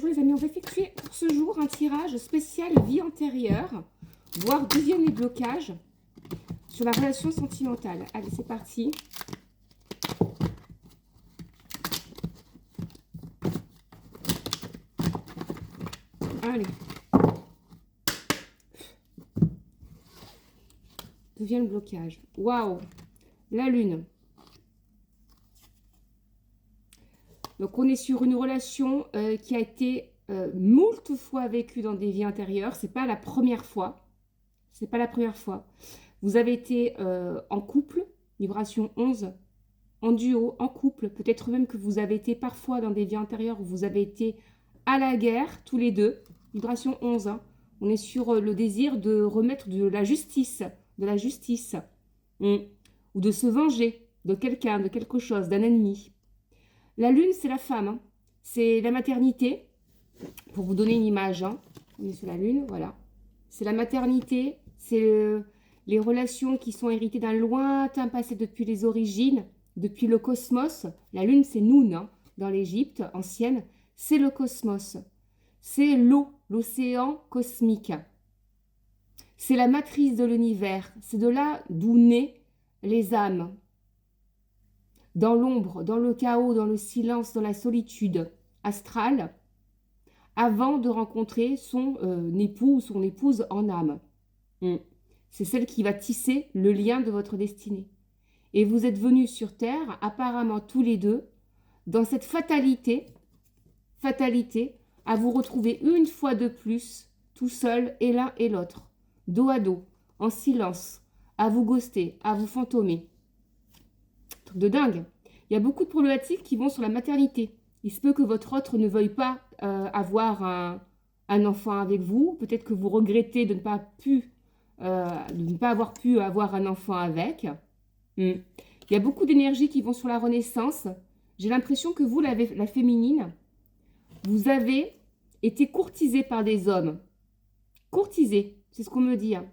Bonjour les amis, on va effectuer pour ce jour un tirage spécial vie antérieure, voir d'où viennent les blocages sur la relation sentimentale. Allez, c'est parti. Allez. D'où vient le blocage? Waouh! La lune. Donc, on est sur une relation qui a été moult fois vécue dans des vies antérieures. C'est pas la première fois. C'est pas la première fois. Vous avez été en couple, vibration 11, en duo, en couple. Peut-être même que vous avez été parfois dans des vies antérieures où vous avez été à la guerre, tous les deux. Vibration 11. Hein. On est sur le désir de remettre de la justice. Ou de se venger de quelqu'un, de quelque chose, d'un ennemi. La lune, c'est la femme, hein. C'est la maternité, pour vous donner une image, hein. On est sur la lune, voilà. C'est la maternité, c'est les relations qui sont héritées d'un lointain passé depuis les origines, depuis le cosmos. La lune, c'est Noun, hein, dans l'Égypte ancienne, c'est le cosmos. C'est l'eau, l'océan cosmique. C'est la matrice de l'univers, c'est de là d'où naissent les âmes. Dans l'ombre, dans le chaos, dans le silence, dans la solitude astrale, avant de rencontrer son époux ou son épouse en âme. C'est celle qui va tisser le lien de votre destinée. Et vous êtes venus sur Terre, apparemment tous les deux, dans cette fatalité, à vous retrouver une fois de plus, tout seul et l'un et l'autre, dos à dos, en silence, à vous ghoster, à vous fantômer. Truc de dingue. Il y a beaucoup de problématiques qui vont sur la maternité. Il se peut que votre autre ne veuille pas avoir un enfant avec vous. Peut-être que vous regrettez de ne pas avoir pu avoir un enfant avec. Il y a beaucoup d'énergies qui vont sur la renaissance. J'ai l'impression que vous, la féminine, vous avez été courtisée par des hommes. Courtisée, c'est ce qu'on me dit. Hein.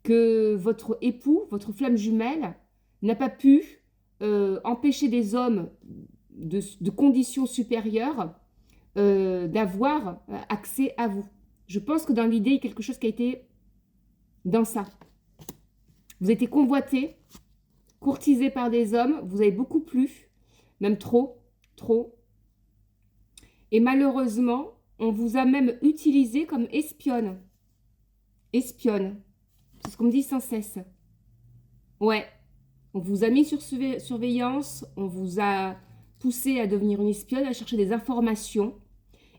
Que votre époux, votre flamme jumelle, n'a pas pu empêcher des hommes de conditions supérieures d'avoir accès à vous. Je pense que dans l'idée, il y a quelque chose qui a été dans ça. Vous avez été convoité, courtisé par des hommes, vous avez beaucoup plu, même trop. Et malheureusement, on vous a même utilisé comme espionne. Espionne. C'est ce qu'on me dit sans cesse. Ouais. On vous a mis sur surveillance, on vous a poussé à devenir une espionne, à chercher des informations.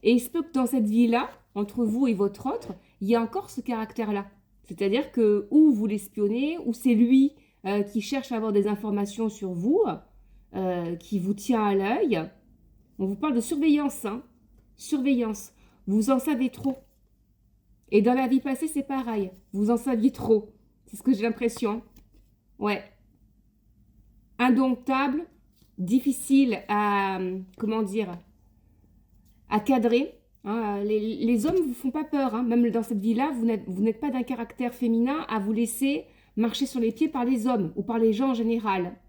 Et il se peut que dans cette vie-là, entre vous et votre autre, il y a encore ce caractère-là. C'est-à-dire que ou vous l'espionnez, ou c'est lui qui cherche à avoir des informations sur vous, qui vous tient à l'œil. On vous parle de surveillance, hein. Surveillance. Vous en savez trop. Et dans la vie passée, c'est pareil. Vous en saviez trop. C'est ce que j'ai l'impression. Ouais. Indomptable, difficile à, comment dire, à cadrer. Hein. Les hommes ne vous font pas peur. Hein. Même dans cette vie-là, vous n'êtes pas d'un caractère féminin à vous laisser marcher sur les pieds par les hommes ou par les gens en général.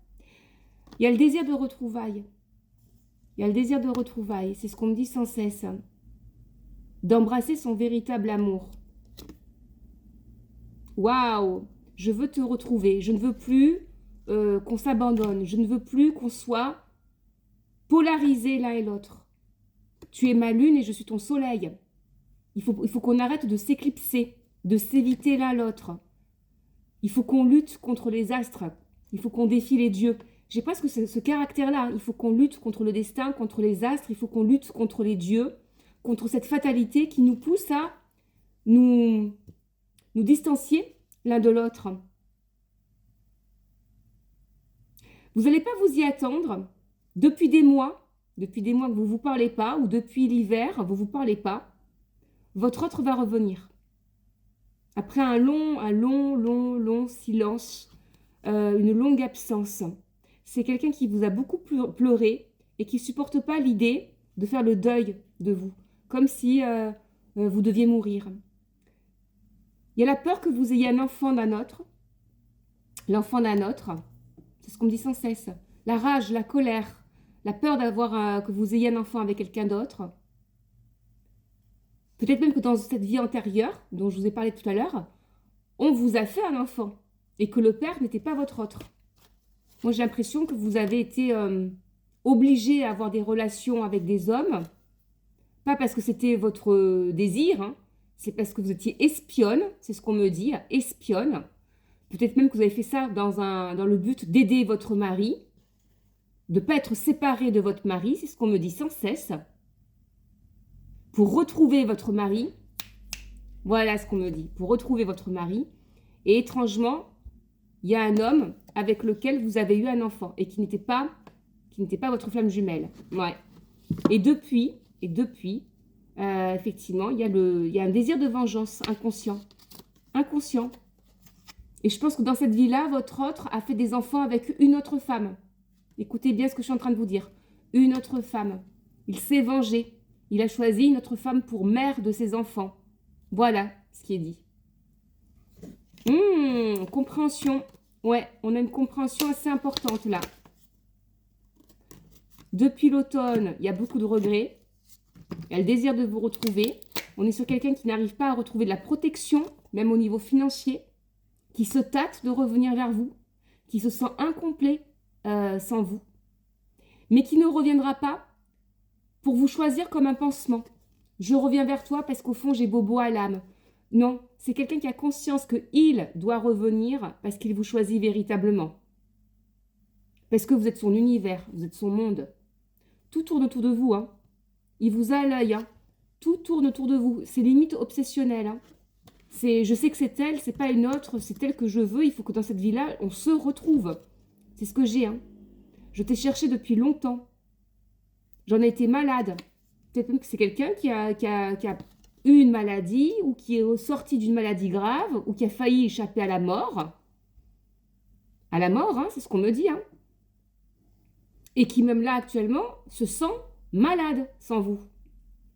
Il y a le désir de retrouvailles. C'est ce qu'on me dit sans cesse. D'embrasser son véritable amour. Waouh! Je veux te retrouver. Je ne veux plus qu'on s'abandonne. Je ne veux plus qu'on soit polarisés l'un et l'autre. Tu es ma lune et je suis ton soleil. Il faut qu'on arrête de s'éclipser, de s'éviter l'un l'autre. Il faut qu'on lutte contre les astres. Il faut qu'on défie les dieux. J'ai presque ce caractère-là. Il faut qu'on lutte contre le destin, contre les astres. Il faut qu'on lutte contre les dieux, contre cette fatalité qui nous pousse à nous distancier l'un de l'autre. Vous n'allez pas vous y attendre. Depuis des mois que vous ne vous parlez pas, ou depuis l'hiver, vous ne vous parlez pas, votre autre va revenir. Après un long silence, une longue absence. C'est quelqu'un qui vous a beaucoup pleuré et qui ne supporte pas l'idée de faire le deuil de vous, comme si vous deviez mourir. Il y a la peur que vous ayez un enfant d'un autre, l'enfant d'un autre. C'est ce qu'on me dit sans cesse. La rage, la colère, la peur d'avoir que vous ayez un enfant avec quelqu'un d'autre. Peut-être même que dans cette vie antérieure, dont je vous ai parlé tout à l'heure, on vous a fait un enfant et que le père n'était pas votre autre. Moi, j'ai l'impression que vous avez été obligé à avoir des relations avec des hommes, pas parce que c'était votre désir, hein, c'est parce que vous étiez espionne, c'est ce qu'on me dit, espionne. Peut-être même que vous avez fait ça dans le but d'aider votre mari, de ne pas être séparé de votre mari, c'est ce qu'on me dit sans cesse. Pour retrouver votre mari, voilà ce qu'on me dit, pour retrouver votre mari. Et étrangement, il y a un homme avec lequel vous avez eu un enfant et qui n'était pas votre flamme jumelle. Ouais. Et depuis, effectivement, il y a un désir de vengeance inconscient. Inconscient. Et je pense que dans cette vie-là, votre autre a fait des enfants avec une autre femme. Écoutez bien ce que je suis en train de vous dire. Une autre femme. Il s'est vengé. Il a choisi une autre femme pour mère de ses enfants. Voilà ce qui est dit. Compréhension. Ouais, on a une compréhension assez importante là. Depuis l'automne, il y a beaucoup de regrets. Il y a le désir de vous retrouver. On est sur quelqu'un qui n'arrive pas à retrouver de la protection, même au niveau financier, qui se tâte de revenir vers vous, qui se sent incomplet sans vous, mais qui ne reviendra pas pour vous choisir comme un pansement. Je reviens vers toi parce qu'au fond, j'ai bobo à l'âme. Non, c'est quelqu'un qui a conscience qu'il doit revenir parce qu'il vous choisit véritablement. Parce que vous êtes son univers, vous êtes son monde. Tout tourne autour de vous, hein. Il vous a à l'œil, hein. Tout tourne autour de vous. C'est limite obsessionnel, hein. Je sais que c'est elle, c'est pas une autre, c'est elle que je veux. Il faut que dans cette vie-là, on se retrouve. C'est ce que j'ai, hein. Je t'ai cherché depuis longtemps. J'en ai été malade. Peut-être même que c'est quelqu'un qui a eu une maladie ou qui est sorti d'une maladie grave ou qui a failli échapper à la mort. À la mort, hein, c'est ce qu'on me dit, hein. Et qui même là actuellement se sent malade sans vous.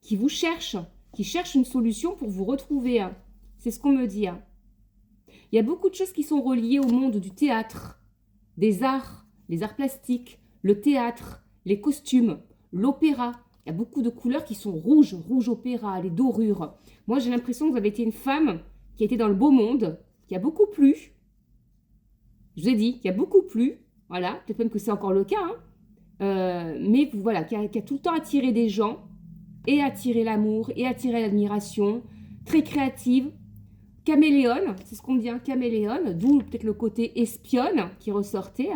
Qui vous cherche, qui cherche une solution pour vous retrouver, hein. C'est ce qu'on me dit, hein. Il y a beaucoup de choses qui sont reliées au monde du théâtre, des arts, les arts plastiques, le théâtre, les costumes, l'opéra. Il y a beaucoup de couleurs qui sont rouges, rouge opéra, les dorures. Moi, j'ai l'impression que vous avez été une femme qui a été dans le beau monde, qui a beaucoup plu. Je vous ai dit, qui a beaucoup plu. Voilà, peut-être même que c'est encore le cas, hein. Mais voilà, qui a tout le temps attiré des gens, et attiré l'amour, et attiré l'admiration, très créative, caméléone, c'est ce qu'on dit, hein, caméléone, d'où peut-être le côté espionne qui ressortait.